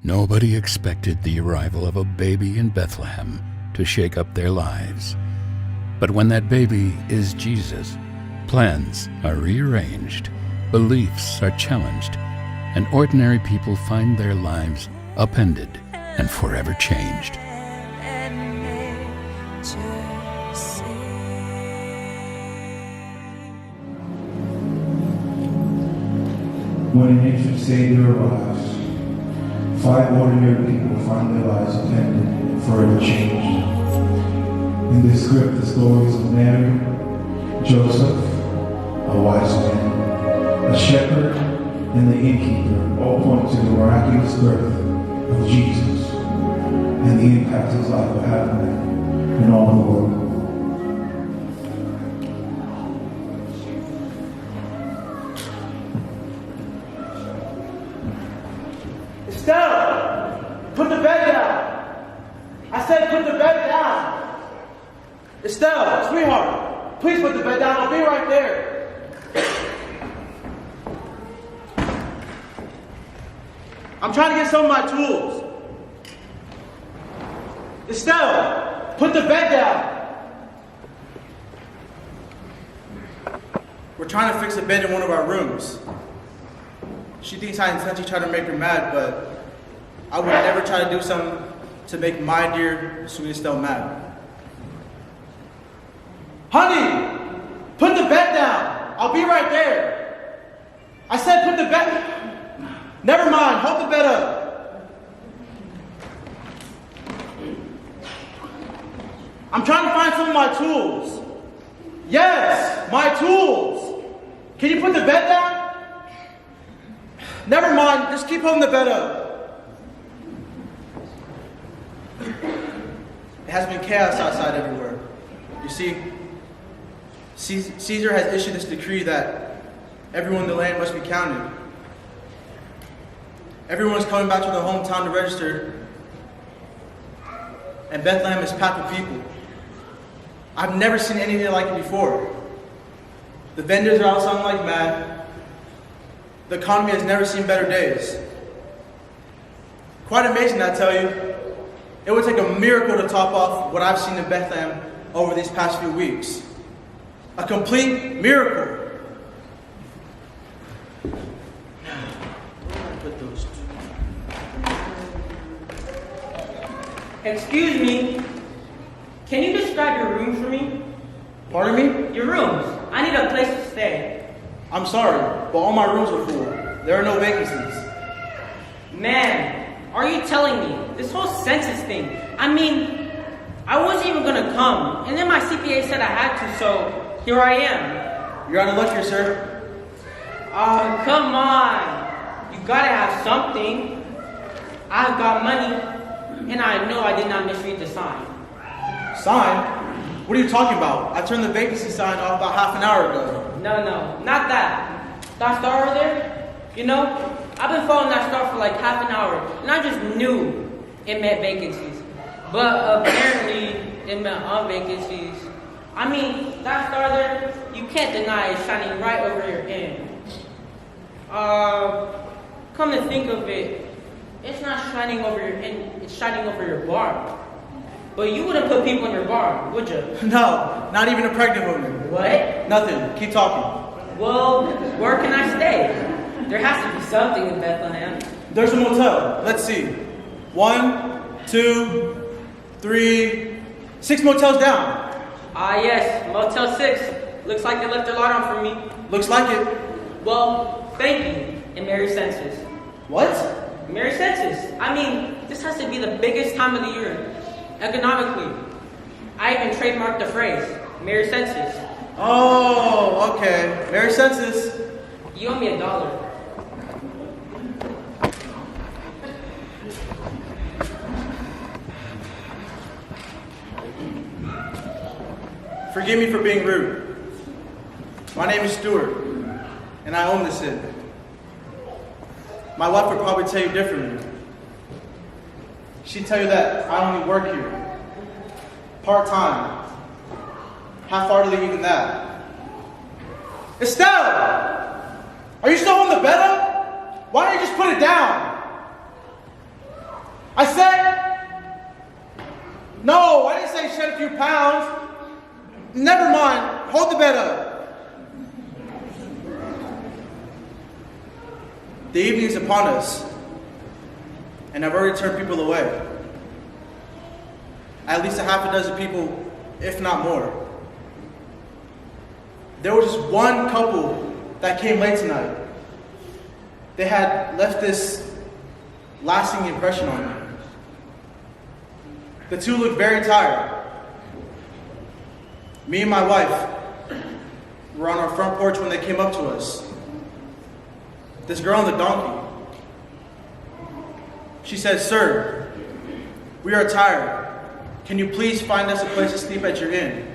Nobody expected the arrival of a baby in Bethlehem to shake up their lives. But when that baby is Jesus, plans are rearranged, beliefs are challenged, and ordinary people find their lives upended and forever changed. When an infant Savior arrives, 5 ordinary people find their lives upended and forever changed. In this script, the stories of Mary, Joseph, a wise man, a shepherd, and the innkeeper all point to the miraculous birth of Jesus and the impact his life will have in all the world. Estelle, put the bed down. I said put the bed down. Estelle, sweetheart, please put the bed down. I'll be right there. I'm trying to get some of my tools. Estelle, put the bed down. We're trying to fix a bed in one of our rooms. She thinks I intentionally try to make her mad, but I would never try to do something to make my dear sweet Estelle mad. Honey, put the bed down. I'll be right there. I said put the bed... Never mind, hold the bed up. I'm trying to find some of my tools. Yes, my tools. Can you put the bed down? Never mind, just keep holding the bed up. It has been chaos outside everywhere. You see, Caesar has issued this decree that everyone in the land must be counted. Everyone is coming back to their hometown to register, and Bethlehem is packed with people. I've never seen anything like it before. The vendors are out selling like mad. The economy has never seen better days. Quite amazing, I tell you. It would take a miracle to top off what I've seen in Bethlehem over these past few weeks. A complete miracle. Excuse me, can you describe your room for me? Pardon me? Your rooms. I need a place to stay. I'm sorry, but all my rooms are full. There are no vacancies. Man, are you telling me this whole census thing? I mean, I wasn't even gonna come, and then my CPA said I had to, so here I am. You're out of luck here, sir. Oh, come on. You gotta have something. I've got money. And I know I did not misread the sign. Sign? What are you talking about? I turned the vacancy sign off about half an hour ago. No, not that. That star over there, you know, I've been following that star for like half an hour, and I just knew it meant vacancies. But apparently, it meant vacancies. I mean, that star there, you can't deny it's shining right over your end. Come to think of it, it's not shining over your end, it's shining over your barn. But you wouldn't put people in your barn, would you? No, not even a pregnant woman. What? Nothing. Keep talking. Well, where can I stay? There has to be something in Bethlehem. There's a motel. Let's see. 1, 2, 3, 6 motels down. Ah yes, Motel 6. Looks like they left their light on for me. Looks like it. Well, thank you, and Merry Census. What? Merry Census. I mean, this has to be the biggest time of the year, economically. I even trademarked the phrase, Merry Census. Oh, okay. Merry Census. You owe me $1. Forgive me for being rude. My name is Stuart, and I own this inn. My wife would probably tell you differently. She'd tell you that I only work here, part-time, half-heartedly even that. Estelle! Are you still holding the bed up? Why don't you just put it down? I said, no, I didn't say shed a few pounds. Never mind, hold the bed up. The evening is upon us, and I've already turned people away. At least a half a dozen people, if not more. There was just one couple that came late tonight. They had left this lasting impression on me. The two looked very tired. Me and my wife were on our front porch when they came up to us. This girl on the donkey. She said, "Sir, we are tired. Can you please find us a place to sleep at your inn?"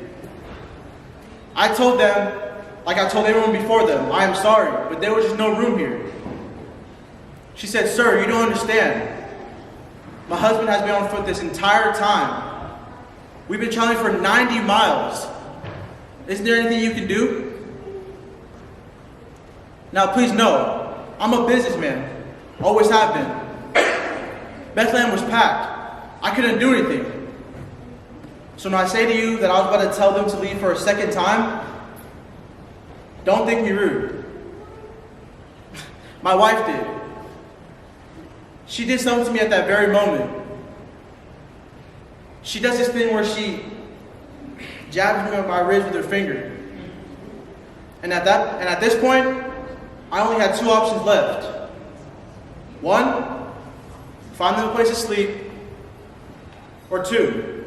I told them, like I told everyone before them, I am sorry, but there was just no room here. She said, "Sir, you don't understand. My husband has been on foot this entire time. We've been traveling for 90 miles. Isn't there anything you can do?" Now please know, I'm a businessman. Always have been. Bethlehem was packed. I couldn't do anything. So when I say to you that I was about to tell them to leave for a second time, don't think me rude. My wife did. She did something to me at that very moment. She does this thing where she jabs me on my ribs with her finger. And at this point, I only had two options left. One, find them a place to sleep. Or two,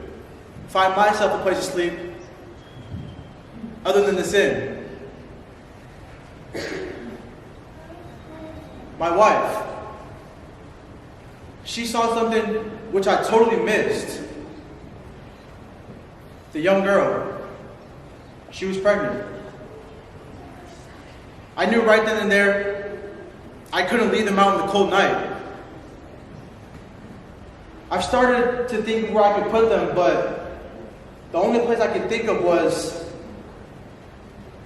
find myself a place to sleep other than this inn. My wife, she saw something which I totally missed. The young girl, she was pregnant. I knew right then and there I couldn't leave them out in the cold night. I've started to think where I could put them, but the only place I could think of was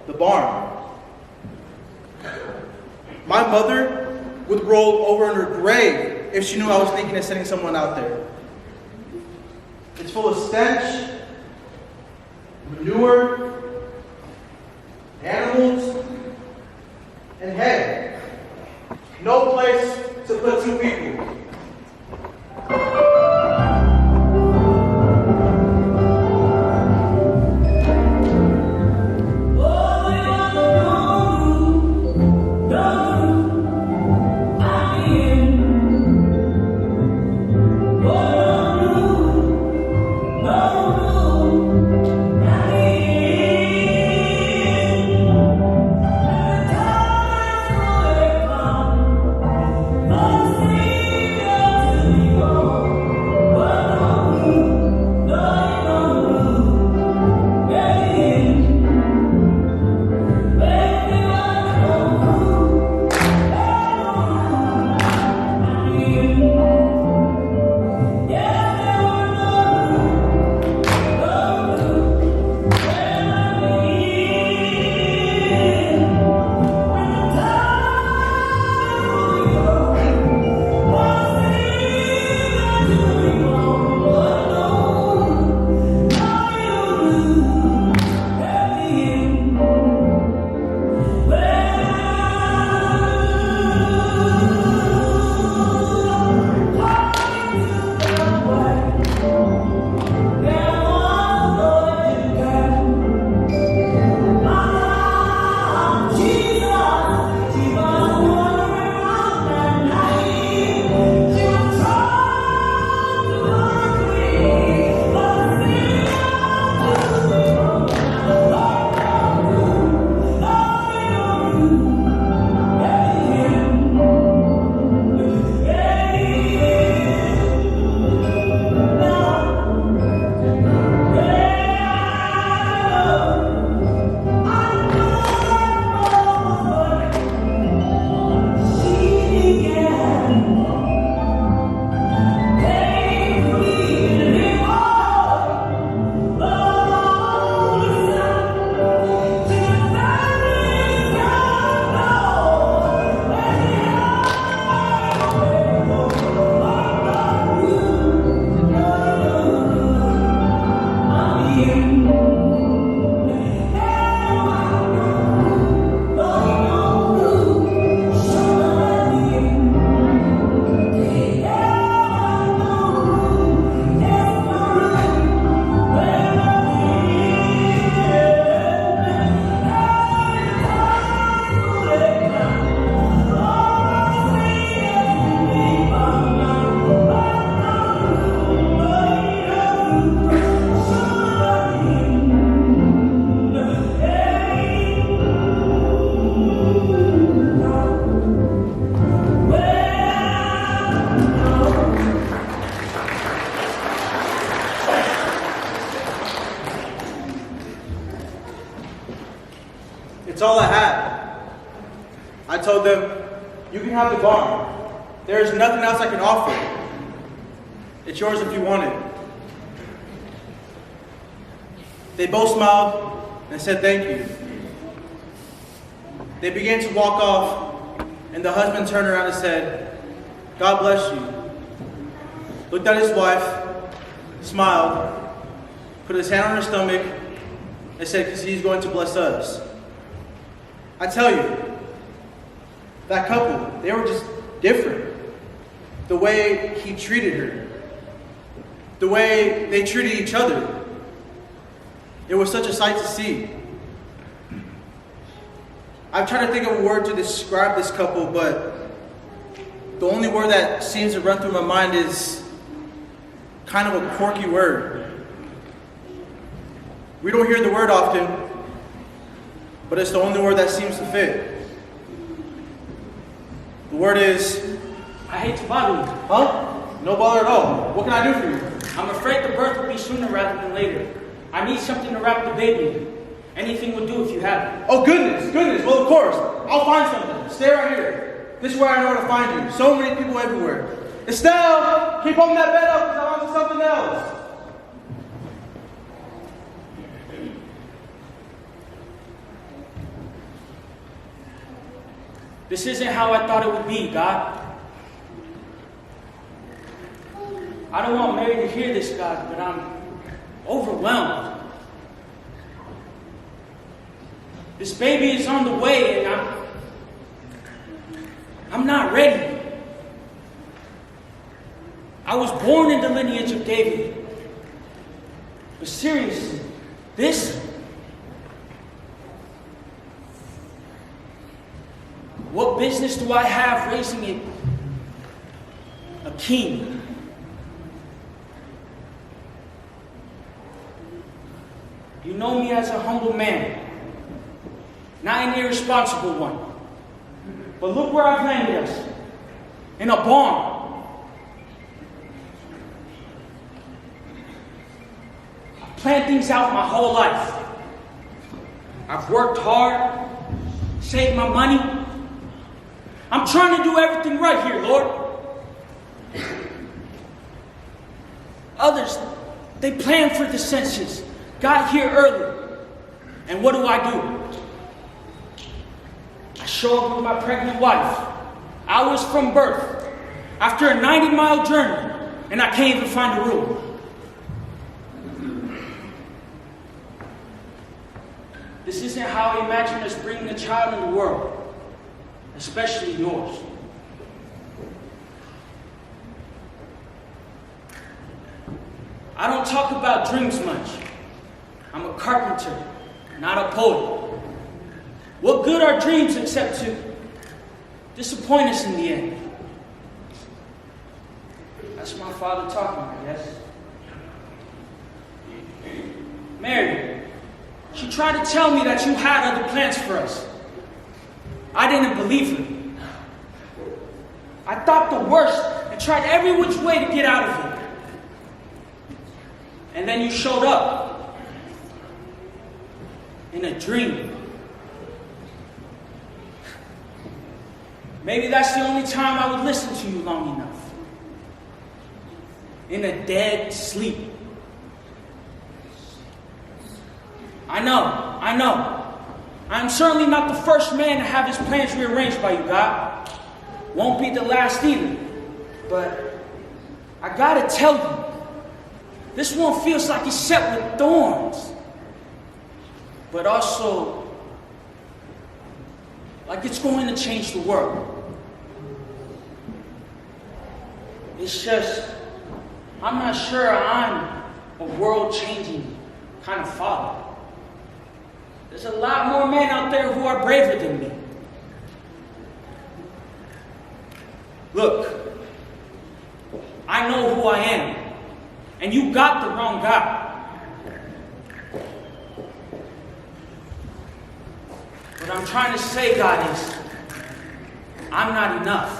the barn. My mother would roll over in her grave if she knew I was thinking of sending someone out there. It's full of stench, manure, animals, and hay. No place to put two people. Oh, It's all I had. I told them, you can have the barn. There is nothing else I can offer. It's yours if you want it. They both smiled and said thank you. They began to walk off, and the husband turned around and said, God bless you. Looked at his wife, smiled, put his hand on her stomach, and said, because he's going to bless us. I tell you, that couple, they were just different. The way he treated her, the way they treated each other. It was such a sight to see. I've tried to think of a word to describe this couple, but the only word that seems to run through my mind is kind of a quirky word. We don't hear the word often, but it's the only word that seems to fit. The word is... I hate to bother you. Huh? No bother at all. What can I do for you? I'm afraid the birth will be sooner rather than later. I need something to wrap the baby in. Anything will do if you have it. Oh, goodness. Well, of course. I'll find something. Stay right here. This is where I know where to find you. So many people everywhere. Estelle, keep holding that bed up because I'm on to something else. This isn't how I thought it would be, God. I don't want Mary to hear this, God, but I'm overwhelmed. This baby is on the way and I'm not ready. I was born in the lineage of David. But seriously, this? What business do I have raising a king? You know me as a humble man, not an irresponsible one. But look where I've landed us, in a barn. I've planned things out my whole life. I've worked hard, saved my money. I'm trying to do everything right here, Lord. Others, they planned for the census, got here early. And what do? I show up with my pregnant wife, hours from birth, after a 90-mile journey, and I can't even find a room. This isn't how I imagined us bringing a child in the world, especially yours. I don't talk about dreams much. I'm a carpenter, not a poet. What good are dreams except to disappoint us in the end? That's my father talking, I guess. Mary, she tried to tell me that you had other plans for us. I didn't believe her. I thought the worst and tried every which way to get out of it. And then you showed up in a dream. Maybe that's the only time I would listen to you long enough. In a dead sleep. I know. I'm certainly not the first man to have his plans rearranged by you, God. Won't be the last either. But I gotta tell you, this one feels like it's set with thorns. But also, like it's going to change the world. It's just, I'm not sure I'm a world-changing kind of father. There's a lot more men out there who are braver than me. Look, I know who I am, and you got the wrong guy. What I'm trying to say, God, is I'm not enough.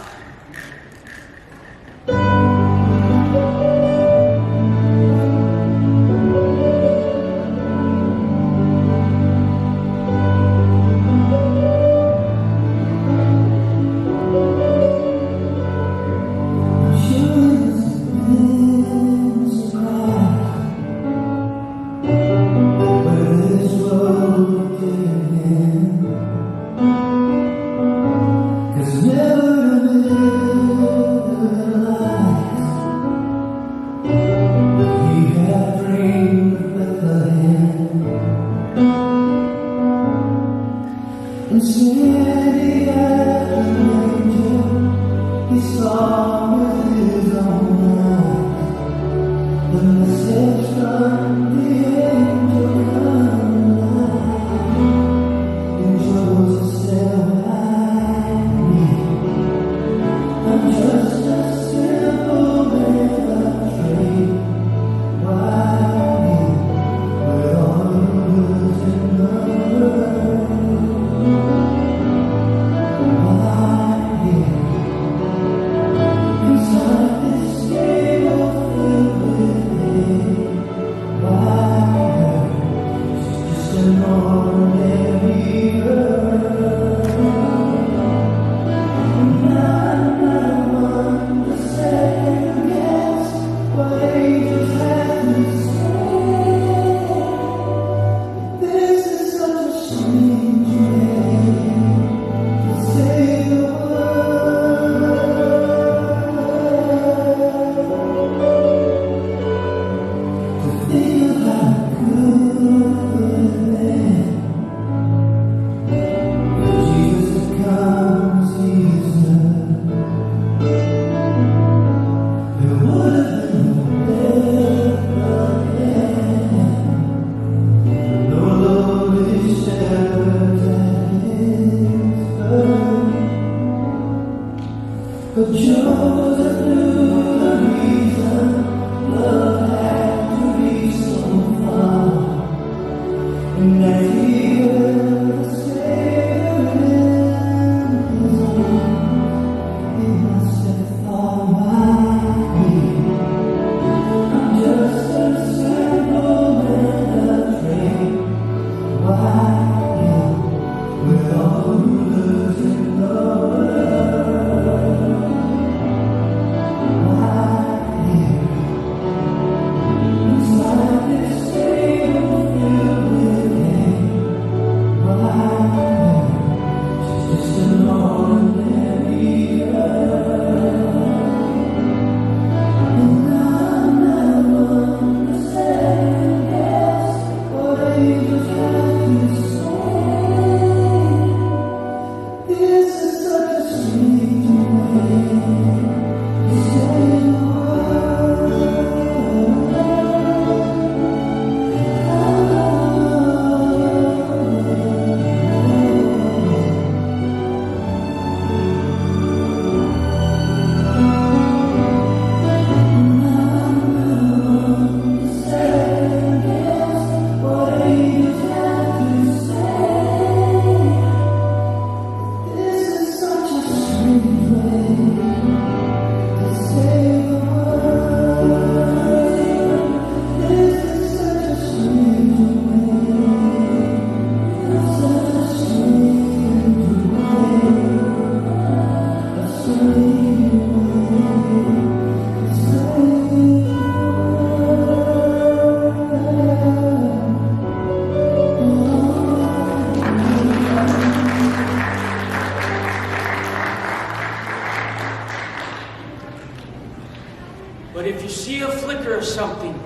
But if you see a flicker of something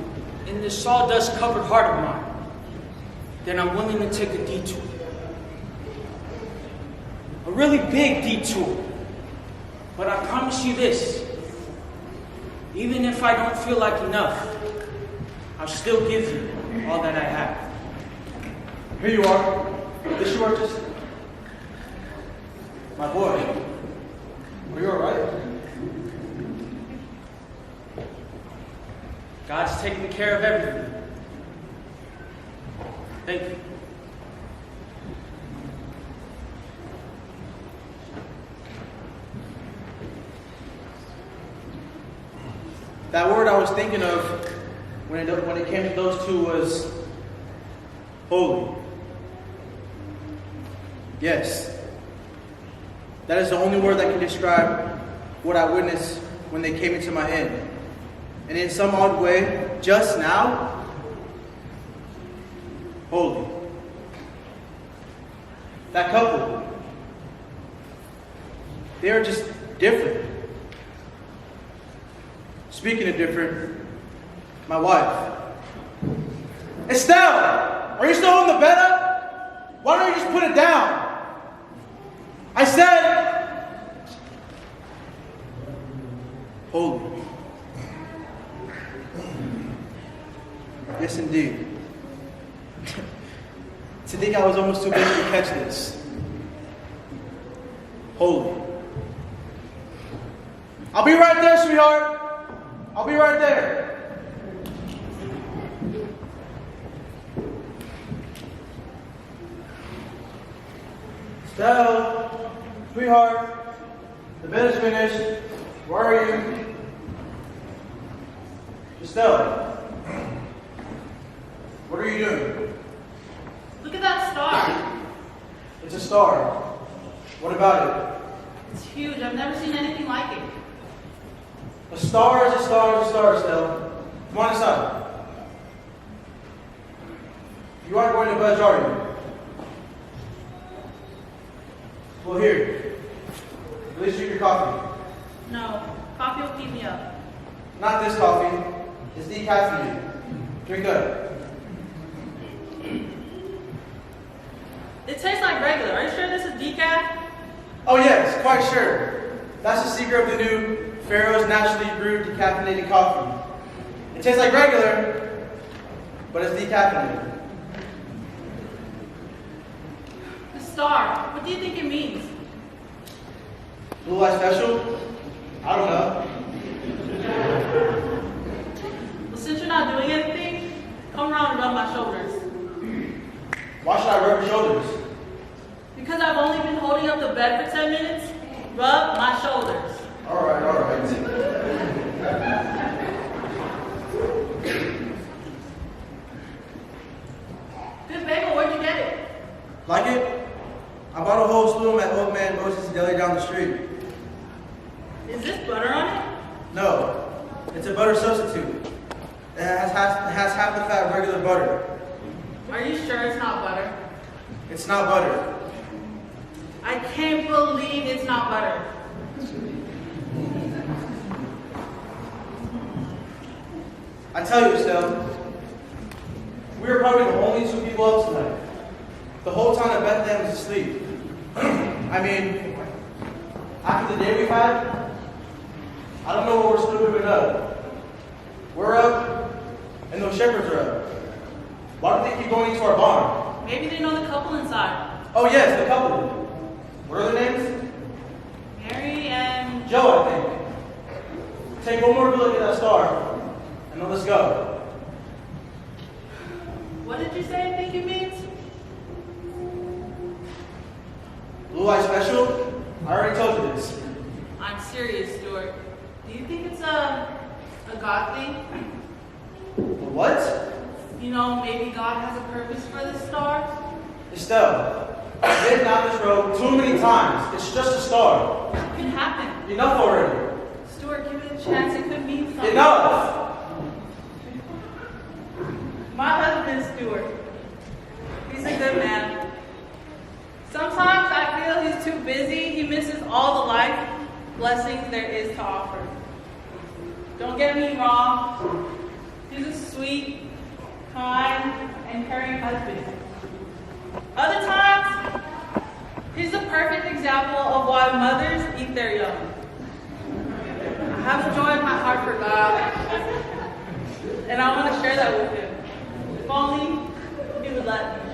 in this sawdust-covered heart of mine, then I'm willing to take a detour. A really big detour. But I promise you this, even if I don't feel like enough, I'll still give you all that I have. Here you are. This you are just... My boy. Are you alright? God's taking care of everything. Thank you. That word I was thinking of when it came to those two was holy. Yes. That is the only word that can describe what I witnessed when they came into my head. And in some odd way, just now, holy. That couple, they are just different. Speaking of different, my wife. Estelle, are you still holding the bed up? Why don't you just put it down? I said, holy. Yes, indeed. To think I was almost too busy to catch this. Holy. I'll be right there, sweetheart. I'll be right there. Estelle, sweetheart, the bed is finished. Where are you? Estelle, what are you doing? Look at that star. It's a star. What about it? It's huge. I've never seen anything like it. A star is a star is a star, Estelle. Come on inside. You aren't going to budge, are you? Well, here. At least drink your coffee. No, coffee will keep me up. Not this coffee. It's decaffeinated. Drink up. It tastes like regular. Are you sure this is decaf? Oh yes, quite sure. That's the secret of the new Pharaoh's naturally brewed decaffeinated coffee. It tastes like regular, but it's decaffeinated. The star. What do you think it means? Blue light special? I don't know. Well, since you're not doing anything, come around and rub my shoulders. Why should I rub your shoulders? Because I've only been holding up the bed for 10 minutes, rub my shoulders. All right, all right. Good bagel, where'd you get it? Like it? I bought a whole slew at Old Man Moses' Deli down the street. Is this butter on it? No, it's a butter substitute. It has half the fat of regular butter. Are you sure it's not butter? It's not butter. I can't believe it's not butter. I tell you, Estelle, we are probably the only two people up tonight. The whole town of Bethlehem is asleep. I mean, after the day we've had, I don't know what we're still moving up. We're up, and those shepherds are up. Why don't they keep going into our barn? Maybe they know the couple inside. Oh yes, the couple. What are their names? Mary and... Joe, I think. Take one more good look at that star, and then let's go. What did you say I think it means? Blue light special? I already told you this. I'm serious, Stuart. Do you think it's a God thing? What? You know, maybe God has a purpose for this star? Estelle, I've been down this road too many times. It's just a star. It could happen. Enough already. Stuart, give it a chance. It could mean something. Enough! My husband, Stuart. He's a good man. Sometimes I feel he's too busy. He misses all the life blessings there is to offer. Don't get me anything wrong. He's a sweet, kind, and caring husband. Other times, he's the perfect example of why mothers eat their young. I have a joy in my heart for God, and I want to share that with him. If only he would let me.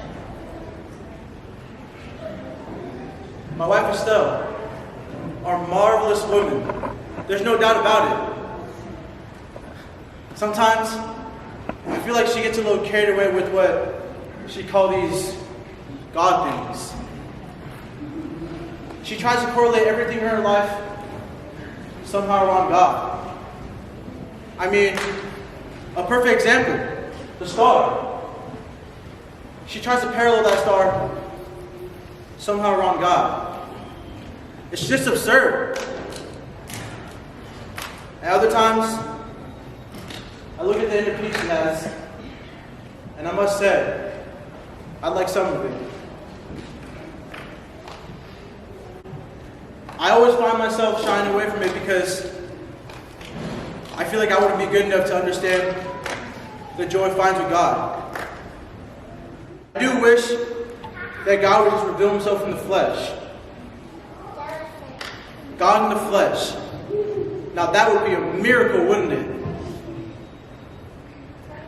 My wife Estelle are marvelous women. There's no doubt about it. Sometimes I feel like she gets a little carried away with what she calls these God things. She tries to correlate everything in her life somehow around God. I mean, a perfect example, the star. She tries to parallel that star somehow around God. It's just absurd. And other times, I look at the inner peace she has, and I must say, I like some of it. I always find myself shying away from it because I feel like I wouldn't be good enough to understand the joy it finds with God. I do wish that God would just reveal himself in the flesh. God in the flesh. Now that would be a miracle, wouldn't it?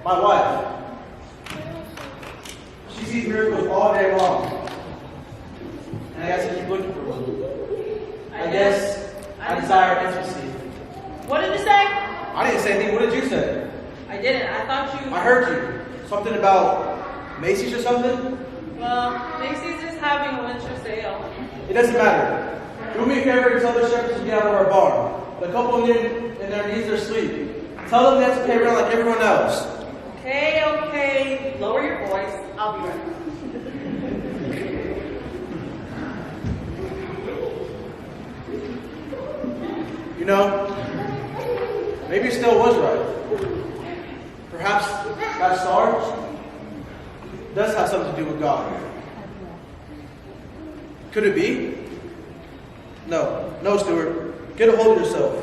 My wife, she sees miracles all day long. And I guess I keep looking for one. I guess I desire intimacy. What did you say? I didn't say anything. What did you say? I didn't. I thought you... I heard you. Something about Macy's or something? Well, Macy's is having a winter sale. It doesn't matter. Do me a favor and tell the shepherds to get out of our barn. The couple in their knees are asleep. Tell them they have to pay rent like everyone else. Okay. Lower your voice. I'll be right back. You know, maybe Estelle was right. Perhaps that star does have something to do with God. Could it be? No, Stuart. Get a hold of yourself.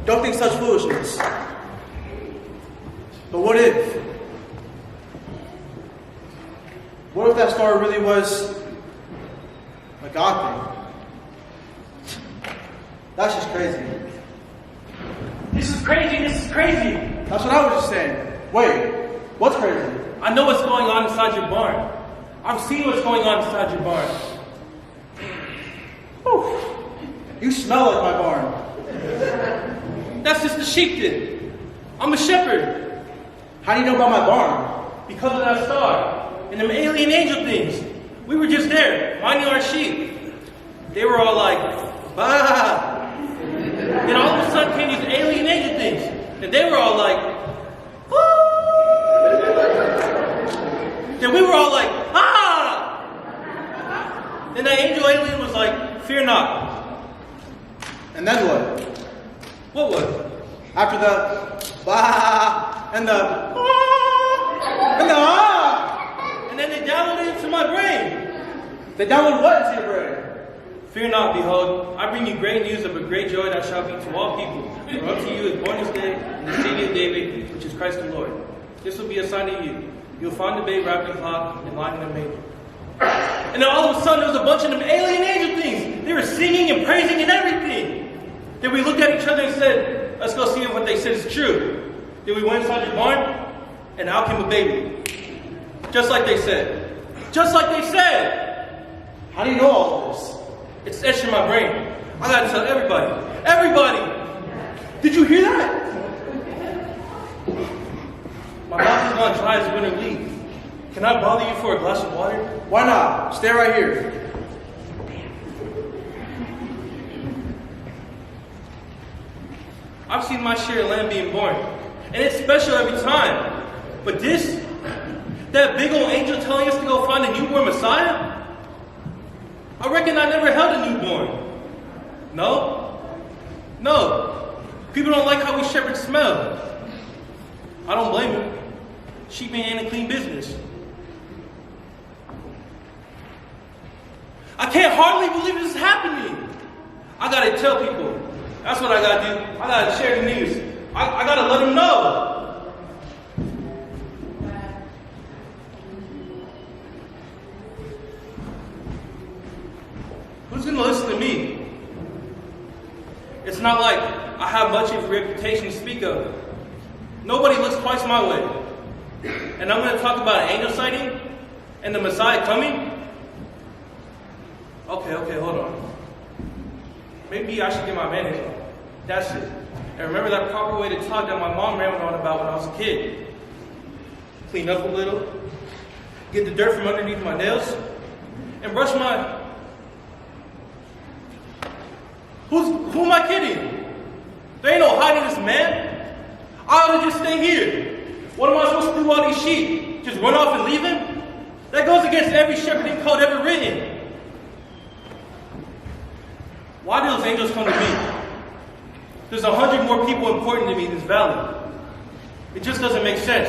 Don't think such foolishness. But what if? What if that star really was a God thing? That's just crazy. This is crazy, this is crazy. That's what I was just saying. Wait, what's crazy? I know what's going on inside your barn. I've seen what's going on inside your barn. Whew. You smell like my barn. That's just the sheep did. I'm a shepherd. How do you know about my barn? Because of that star and them alien angel things. We were just there, minding our sheep. They were all like, bah! Then all of a sudden came these alien angel things. And they were all like, woo! Then we were all like, ah! Then that angel alien was like, fear not. And then what? What was? After the bah and the ah and the ah. And then they downloaded it into my brain. They download what into your brain? Fear not, behold, I bring you great news of a great joy that shall be to all people. For unto you is born this day in the city of David, which is Christ the Lord. This will be a sign to you. You'll find the babe wrapped in cloth and lying in a manger. And then all of a sudden there was a bunch of them alien angel things. They were singing and praising and everything. Then we looked at each other and said, let's go see if what they said is true. Then we went inside your barn, and out came a baby. Just like they said. Just like they said! How do you know all of this? It's etched in my brain. I gotta tell everybody. Everybody! Did you hear that? My mouth is gone dry as winter leaf. Can I bother you for a glass of water? Why not? Stay right here. I've seen my share of lamb being born, and it's special every time. But this, that big old angel telling us to go find a newborn Messiah? I reckon I never held a newborn. No? No. People don't like how we shepherds smell. I don't blame them. Sheep ain't a clean business. I can't hardly believe this is happening. I gotta tell people. That's what I gotta do. I gotta share the news. I gotta let him know. Who's gonna listen to me? It's not like I have much of a reputation to speak of. Nobody looks twice my way. And I'm gonna talk about an angel sighting and the Messiah coming? Okay, hold on. Maybe I should get my manners on. That's it. And remember that proper way to talk that my mom ran on about when I was a kid. Clean up a little, get the dirt from underneath my nails, and brush my... Who am I kidding? There ain't no hiding this man. I ought to just stay here. What am I supposed to do with all these sheep? Just run off and leave him? That goes against every shepherding code ever written. Why do those angels come to me? There's 100 more people important to me in this valley. It just doesn't make sense.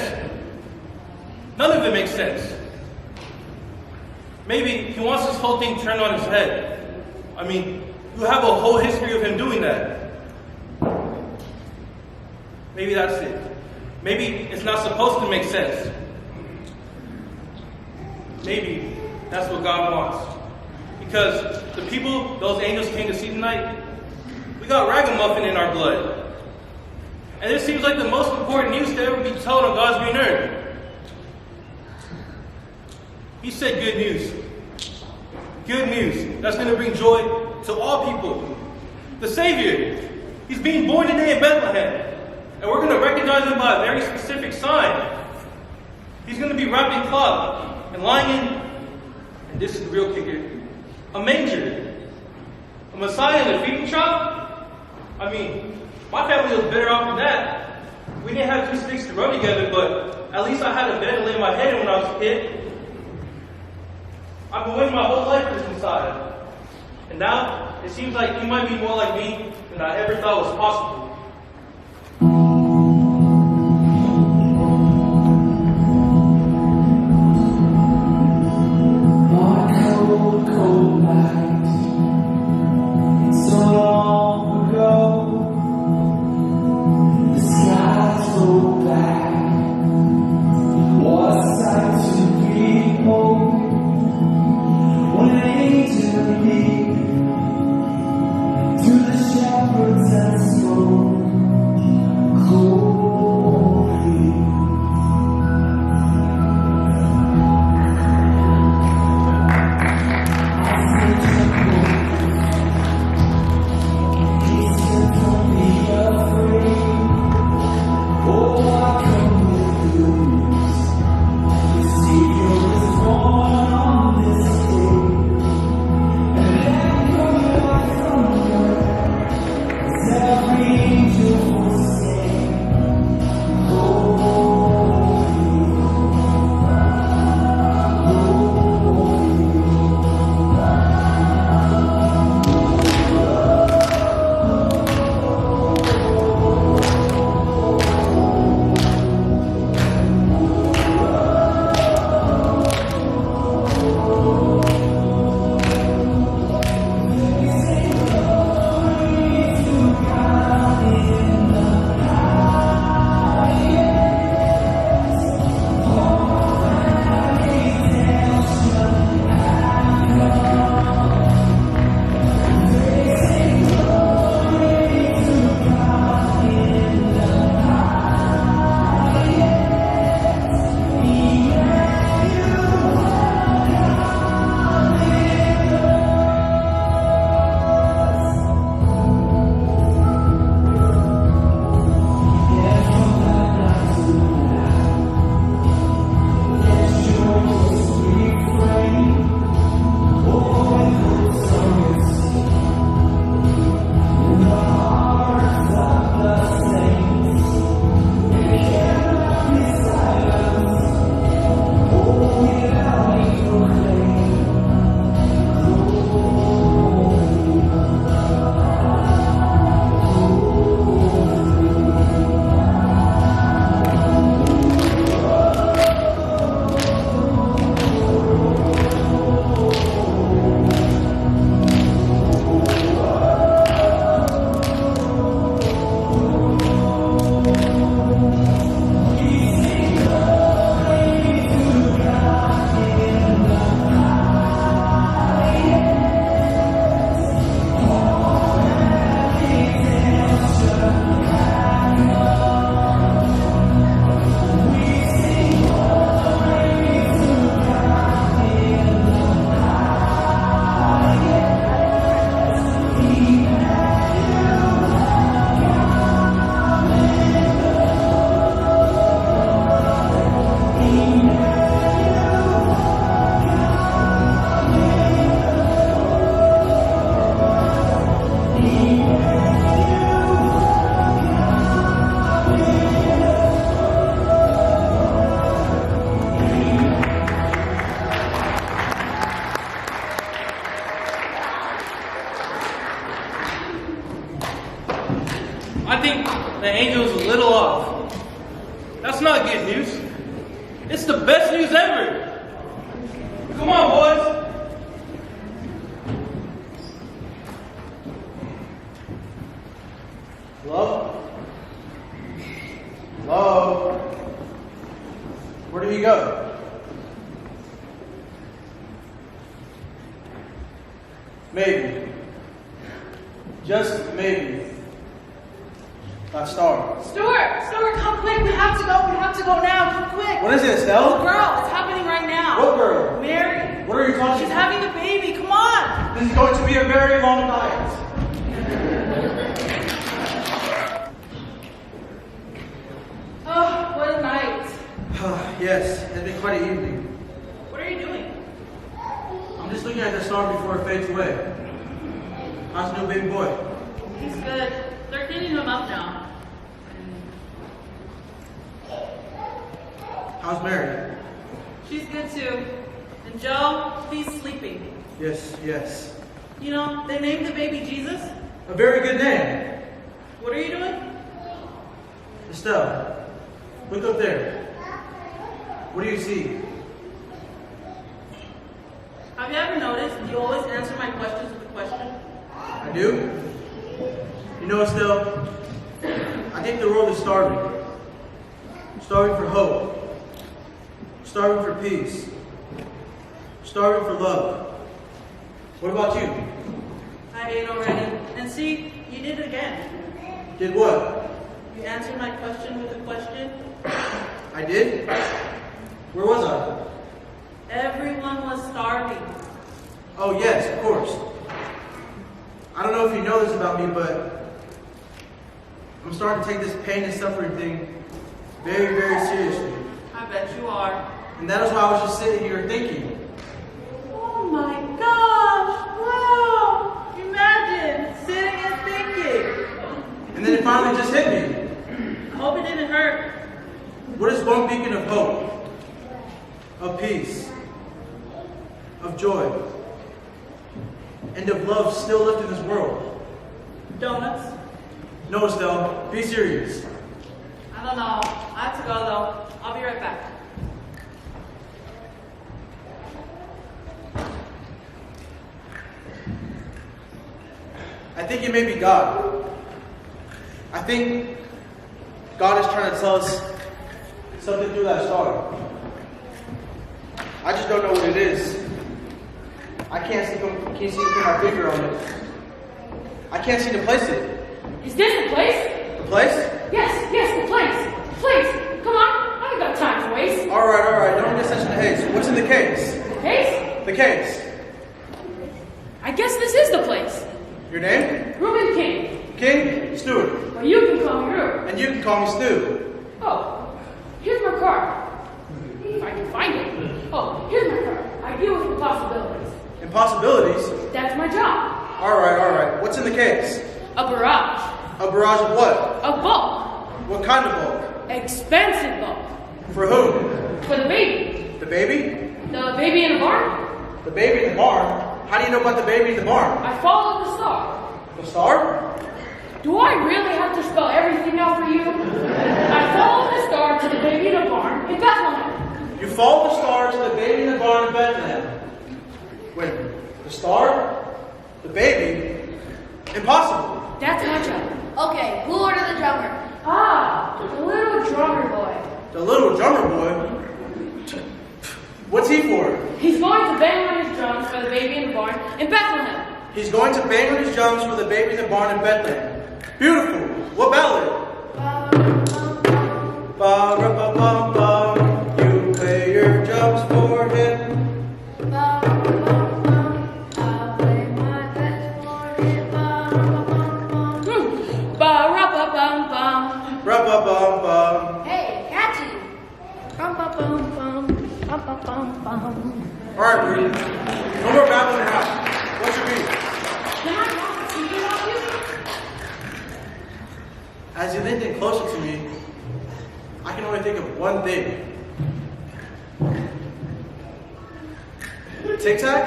None of it makes sense. Maybe he wants this whole thing turned on his head. I mean, you have a whole history of him doing that. Maybe that's it. Maybe it's not supposed to make sense. Maybe that's what God wants. Because the people those angels came to see tonight, we got ragamuffin in our blood. And this seems like the most important news to ever be told on God's green earth. He said good news. Good news that's going to bring joy to all people. The Savior, he's being born today in Bethlehem. And we're going to recognize him by a very specific sign. He's going to be wrapped in cloth and lying in, and this is the real kicker, a manger. A Messiah in a feeding trough? I mean, my family was better off than that. We didn't have 2 sticks to rub together, but at least I had a bed to lay my head in when I was a kid. I've been waiting my whole life for this Messiah. And now, it seems like he might be more like me than I ever thought was possible. To the shepherds and souls. That's not good news. It's the best news ever. Come on, boys. Hello? Hello? Where did he go? Maybe. Just maybe. That star. Stuart, come quick. We have to go. We have to go now. Come quick. What is it, Oh, Estelle? girl, it's happening right now. What girl? Mary. What are you talking She's about? having a baby. Come on. This is going to be a very long night. Oh, what a night. Yes, it's been quite an evening. What are you doing? I'm just looking at the star before it fades away. How's the new baby boy? He's good. They're cleaning him up now. How's Mary? She's good too. And Joe, he's sleeping. Yes, yes. You know, they named the baby Jesus. A very good name. What are you doing? Estelle, look up there. What do you see? Have you ever noticed you always answer my questions with a question? I do? You know, Estelle, I think the world is starving. Starving for hope. Starving for peace. Starving for love. What about you? I ate already. And see, you did it again. Did what? You answered my question with a question. I did? Where was I? Everyone was starving. Oh, yes, of course. I don't know if you know this about me, but I'm starting to take this pain and suffering thing very, very seriously. I bet you are. And that is why I was just sitting here thinking. Oh my gosh! Wow! Imagine sitting and thinking. And then it finally just hit me. I hope it didn't hurt. What is one beacon of hope, of peace, of joy, and of love still left in this world? Donuts? No, Estelle, be serious. I don't know. I have to go though. I'll be right back. I think it may be God. I think God is trying to tell us something through that star. I just don't know what it is. I can't seem to put my finger on it. I can't seem to place it. Is this the place? The place? Yes, the place. Please, come on. I ain't got time to waste. All right. Don't get such in a haste. What's in the case? The case? The case. I guess this is the place. Your name? Reuben King. King Stewart. Well, you can call me Reuben. And you can call me Stu. Oh, here's my card. If I can find it. Oh, here's my card. I deal with impossibilities. Impossibilities? That's my job. All right. What's in the case? A barrage. A barrage of what? A bulk. What kind of bulk? Expensive bulk. For whom? For the baby. The baby? The baby in the barn. The baby in the barn? How do you know about the baby in the barn? I followed the star. The star? Do I really have to spell everything out for you? I followed the star to the baby in the barn in Bethlehem. You followed the star to the baby in the barn in Bethlehem. Wait, the star? The baby? Impossible. That's my job. Okay, who ordered the drummer? Ah, the little drummer boy. The little drummer boy? What's he for? He's going to bang on his drums for the baby in the barn in Bethlehem. He's going to bang on his drums for the baby in the barn in Bethlehem. Beautiful. What ballad? Ba-ra-ba-bum-bum. You play your drums for him. I'll play my best for him. Ba-ra-ba-bum-bum. Ra-ba-bum-bum. Hey, catchy. All right, Rudy. No more babbling around. What's your beat? Can I talk something about you? As you lean in closer to me, I can only think of one thing. Tic Tac?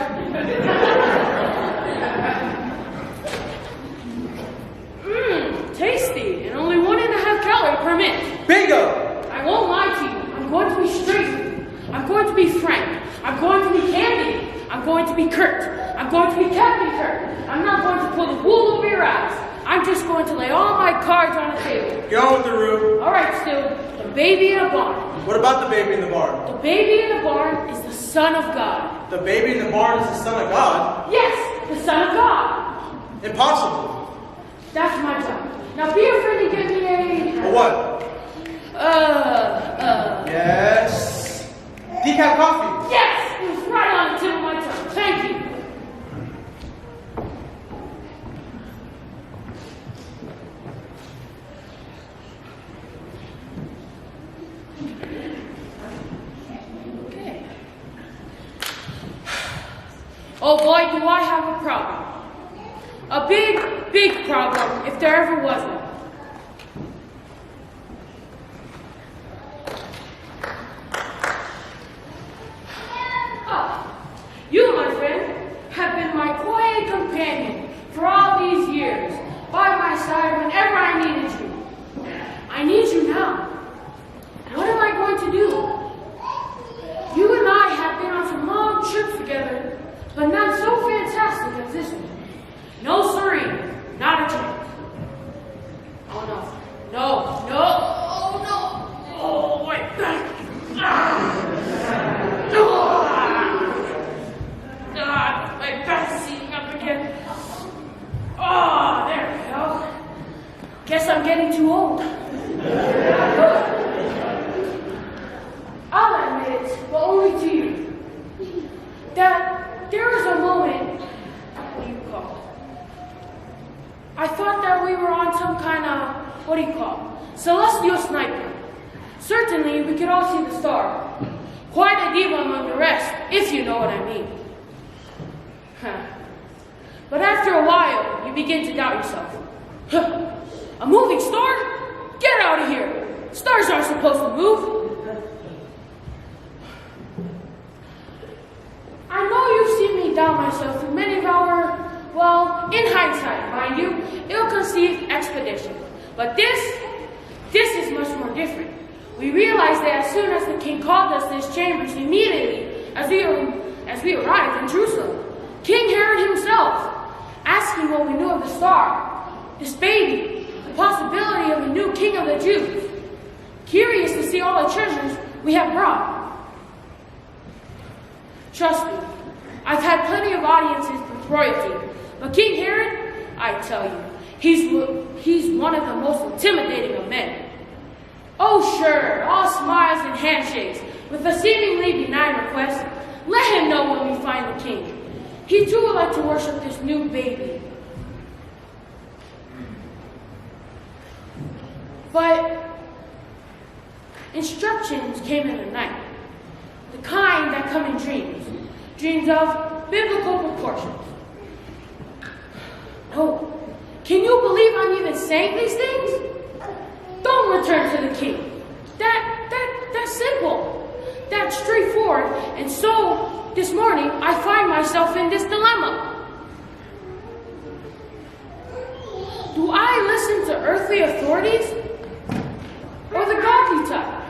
Tasty, and only 1.5 calories per minute. Bingo! I won't lie I'm going to be Frank. I'm going to be Candy. I'm going to be Kurt. I'm going to be Captain Kurt. I'm not going to pull the wool over your eyes. I'm just going to lay all my cards on the table. Get on with the room. All right, Stu. The baby in a barn. What about the baby in the barn? The baby in the barn is the Son of God. The baby in the barn is the Son of God? Yes, the Son of God. Impossible. That's my job. Now be a friend and give me A what? Yes. Decaf coffee. Yes! It was right on the tip of my tongue. Thank you. Okay. Oh boy, do I have a problem. A big, big problem, if there ever was one. You, my friend, have been my quiet companion for all these years, by my side whenever I needed you. I need you now. What am I going to do? You and I have been on some long trips together, but not so fantastic as this one. No siree, not a chance. Oh no, no, no, oh no, oh my back. My back's seating up again. Oh, there we go. Guess I'm getting too old. I'll admit it, but only to you, that there was a moment, what do you call it? I thought that we were on some kind of, what do you call it? Celestial sniper. Certainly, we could all see the star. Quite a diva among the rest, if you know what I mean. But after a while, you begin to doubt yourself. A moving star? Get out of here! Stars aren't supposed to move. I know you've seen me doubt myself through many of our, well, in hindsight, mind you, ill-conceived expeditions. But this is much more different. We realized that as soon as the king called us to his chambers, immediately as we arrived in Jerusalem, King Herod himself, asking what we knew of the star, this baby, the possibility of a new king of the Jews, curious to see all the treasures we have brought. Trust me, I've had plenty of audiences with royalty, but King Herod, I tell you, he's one of the most intimidating of men. Oh sure, all smiles and handshakes, with a seemingly benign request, let him know when we find the king. He too would like to worship this new baby. But instructions came in the night, the kind that come in dreams, dreams of biblical proportions. No, can you believe I'm even saying these things? Don't return to the king. That's simple. That's straightforward. And so, this morning, I find myself in this dilemma. Do I listen to earthly authorities or the godly type?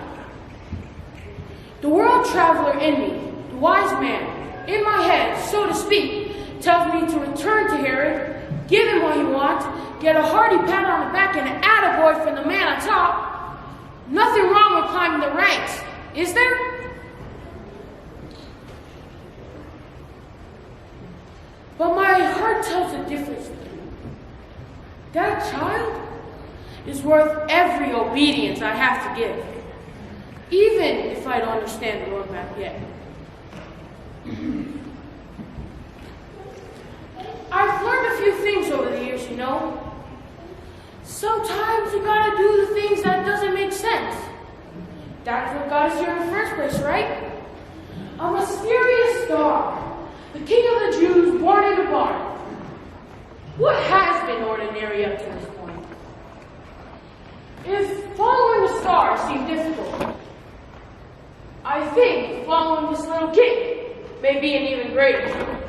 The world traveler in me, the wise man, in my head, so to speak, tells me to return to Herod, give him what he wants, get a hearty pat on the back and an attaboy from the man on top. Nothing wrong with climbing the ranks, is there? But my heart tells a different story. That child is worth every obedience I have to give, even if I don't understand the roadmap yet. I've learned a few things over the years, you know. Sometimes you gotta do the things that doesn't make sense. That's what got us here in the first place, right? A mysterious star, the king of the Jews born in a barn. What has been ordinary up to this point? If following the star seemed difficult, I think following this little king may be an even greater challenge.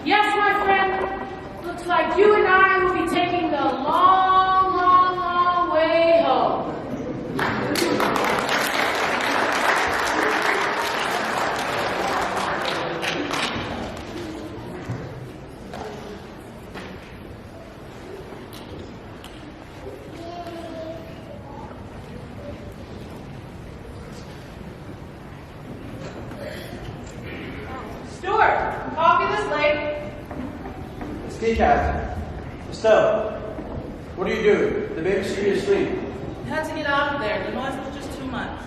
Yes, my friend. Looks like you and I will be taking the long, long, long way home. Stuart, coffee this late? It's decaf. Estelle, what are you doing? The baby's is asleep. I had to get out of there. The noise was just too much.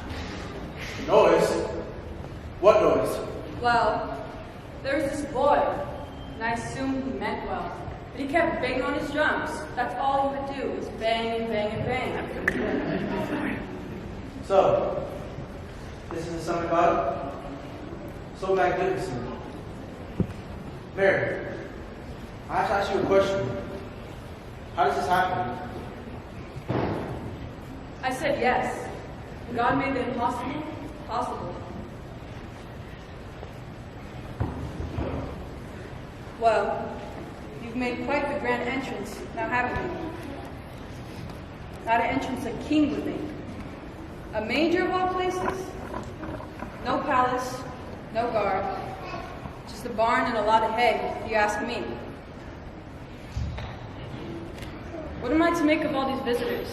Noise? What noise? Well, there was this boy, and I assumed he meant well. But he kept banging on his drums. That's all he would do, was bang and bang and bang. So, this is the Son of God? So magnificent. Mary, I have to ask you a question. How does this happen? I said yes. God made the impossible possible. Well, you've made quite the grand entrance, now haven't you? Not an entrance a king would make. A manger of all places. No palace, no guard. Just a barn and a lot of hay, if you ask me. What am I to make of all these visitors?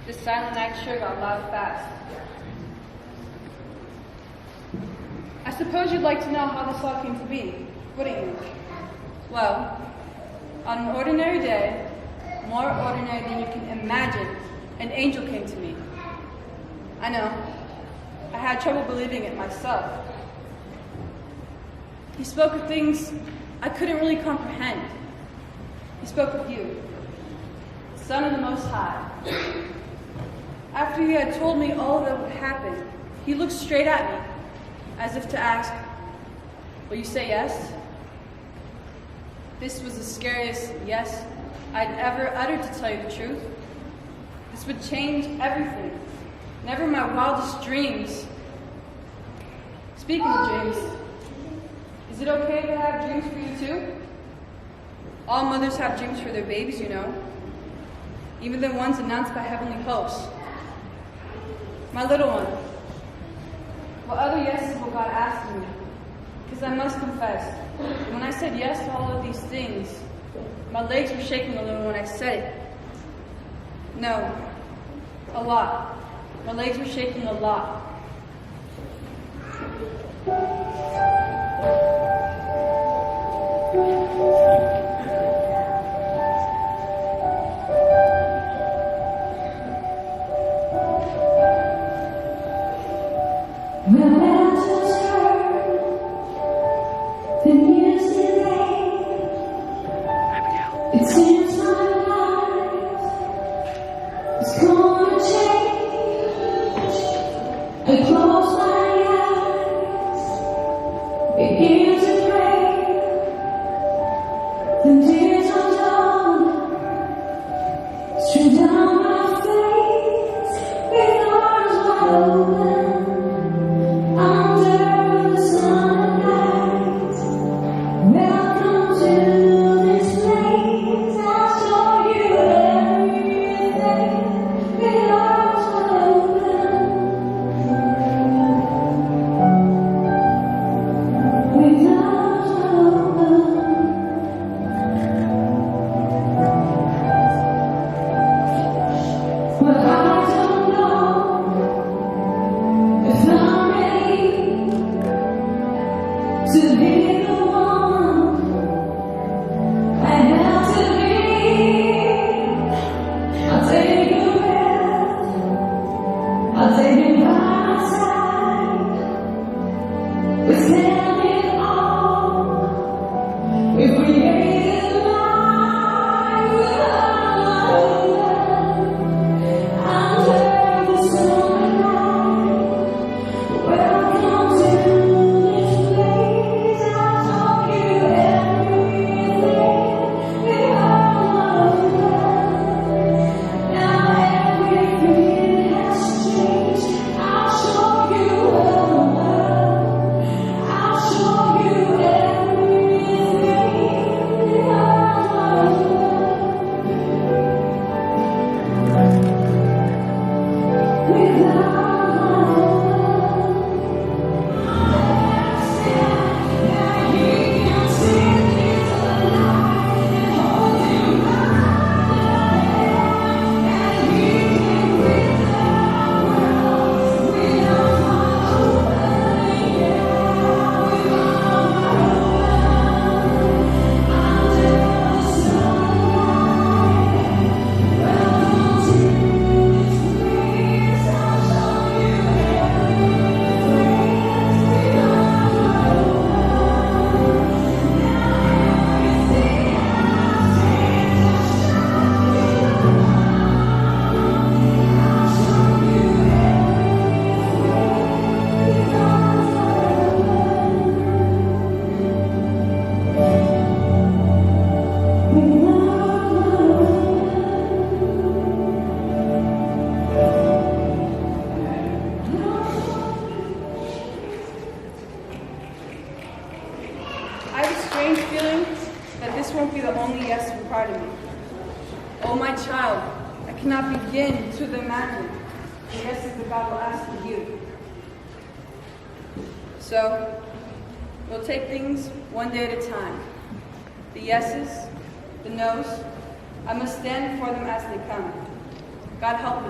This silent night sure got loud fast. I suppose you'd like to know how this all came to be, wouldn't you? Well, on an ordinary day, more ordinary than you can imagine, an angel came to me. I know. I had trouble believing it myself. He spoke of things I couldn't really comprehend. He spoke of you, Son of the Most High. After he had told me all that would happen, he looked straight at me, as if to ask, "Will you say yes?" This was the scariest yes I'd ever uttered, to tell you the truth. This would change everything. Never my wildest dreams. Speaking of dreams, is it okay to have dreams for you too? All mothers have dreams for their babies, you know. Even the ones announced by heavenly hosts. My little one, what other yeses will God ask me? Because I must confess, when I said yes to all of these things, my legs were shaking a little when I said it. No, a lot. My legs were shaking a lot. When mountains hurt, then you So, we'll take things one day at a time. The yeses, the nos, I must stand before them as they come. God help me,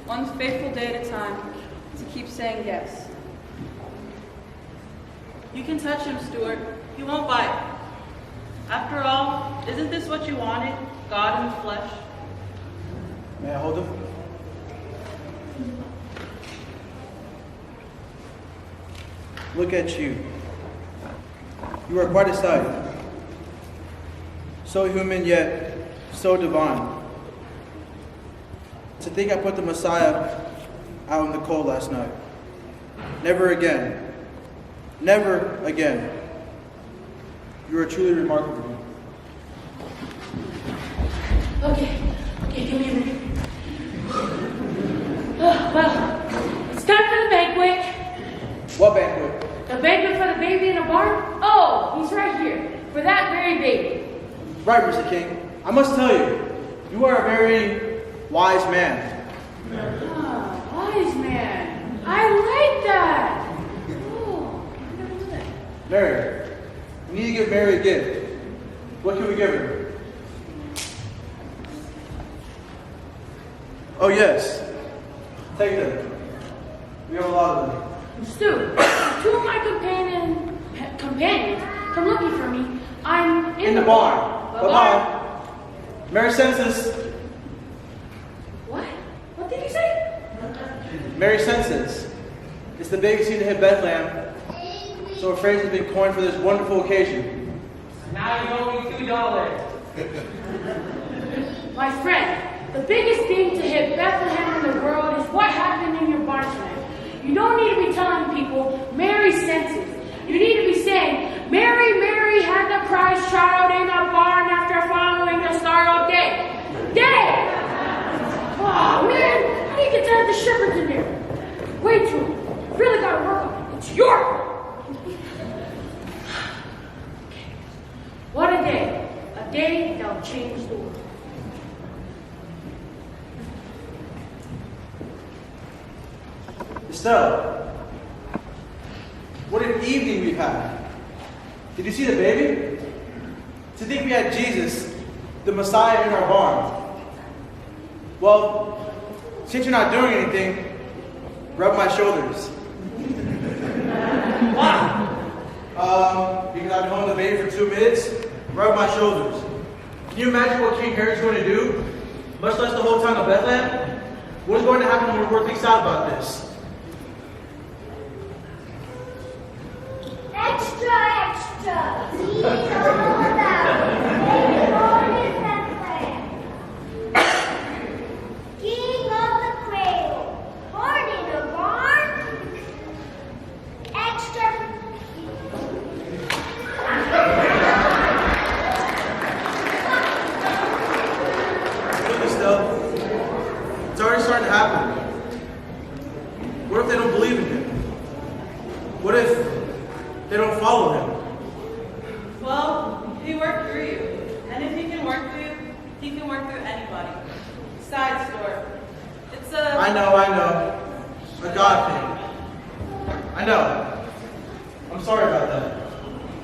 one faithful day at a time, to keep saying yes. You can touch him, Stuart. He won't bite. After all, isn't this what you wanted? God in the flesh? May I hold him? Look at you. You are quite a sight. So human yet so divine. To think I put the Messiah out in the cold last night. Never again. Never again. You are truly remarkable. Okay, give me a minute. Well, it's time for the banquet. What banquet? The banquet for the baby in the barn? Oh, he's right here, for that very baby. Right, Mr. King. I must tell you, you are a very wise man. Ah, wise man. I like that. Oh, I never knew that. Mary, we need to give Mary a gift. What can we give her? Oh yes, take them. We have a lot of them. Stu, two of my companions come looking for me. I'm in the barn. Bye-bye. Mary sends us. What? What did you say? Mary sends us. It's the baby seed to hit Bethlehem. So a phrase has been coined for this wonderful occasion. Now you owe me $2. My friend, the biggest thing to hit Bethlehem in the world is what happened in your barn tonight. You don't need to be telling people Mary's senses. You need to be saying, Mary, Mary had the Christ child in a barn day that will change the world. Estelle, what an evening we've had. Did you see the baby? To think we had Jesus, the Messiah, in our barn. Well, since you're not doing anything, rub my shoulders. Why? Because I've been holding the baby for 2 minutes, rub my shoulders. Can you imagine what King Herod's going to do? Much less the whole town of Bethlehem? What is going to happen when we're working out about this? Extra, extra. He's all about. Baby born in Bethlehem. King of the cradle. Born in a barn. Extra. Look, Estelle. It's already starting to happen. What if they don't believe in him? What if they don't follow him? Well, he worked through you. And if he can work through you, he can work through anybody. Side story. It's a... I know. A God thing. I know. I'm sorry about that.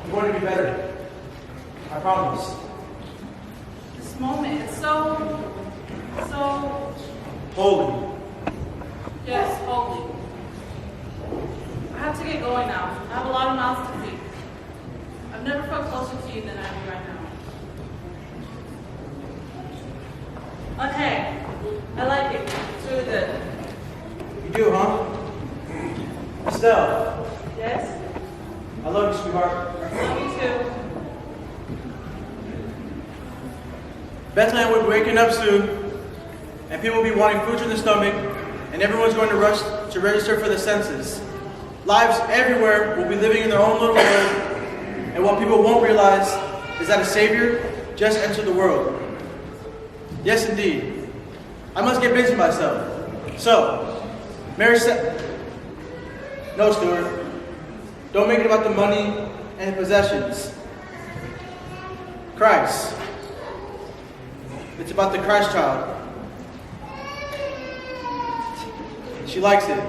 I'm going to be better. I promise. This moment, it's so... Holy. Yes, holy. I have to get going now. I have a lot of mouths to feed. I've never felt closer to you than I do right now. Okay, I like it. It's really good. You do, huh? Estelle, Yes? I love you, sweetheart. Love you too. Bethlehem will be waking up soon, and people will be wanting food in the stomach, and everyone's going to rush to register for the census. Lives everywhere will be living in their own little world, and what people won't realize is that a Savior just entered the world. Yes, indeed. I must get busy myself. So, Mary said, no, Stuart. Don't make it about the money and possessions. Christ. It's about the Christ child. She likes it.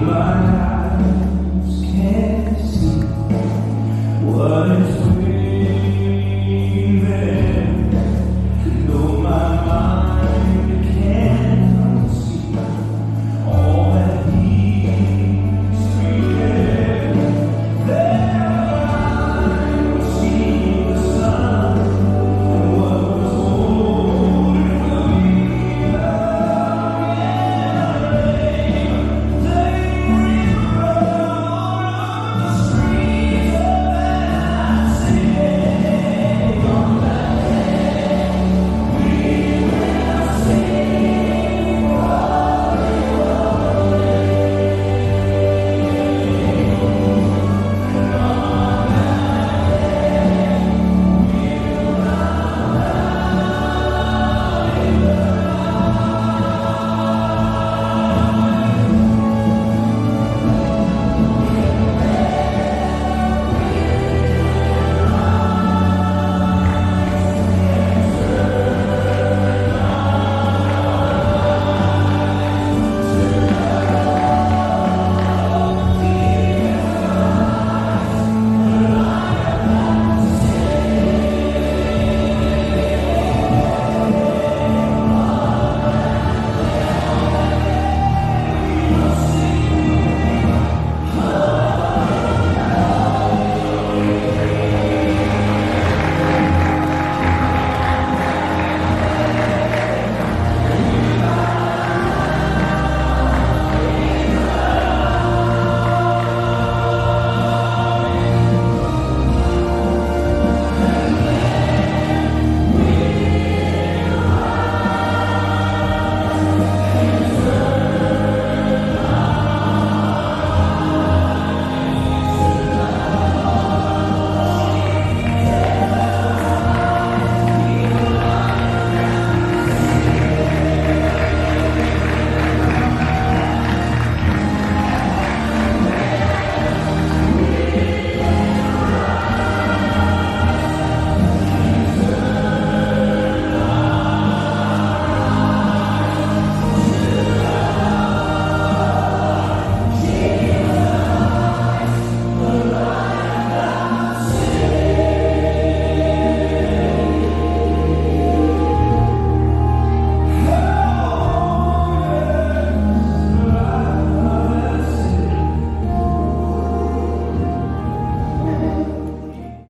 my life.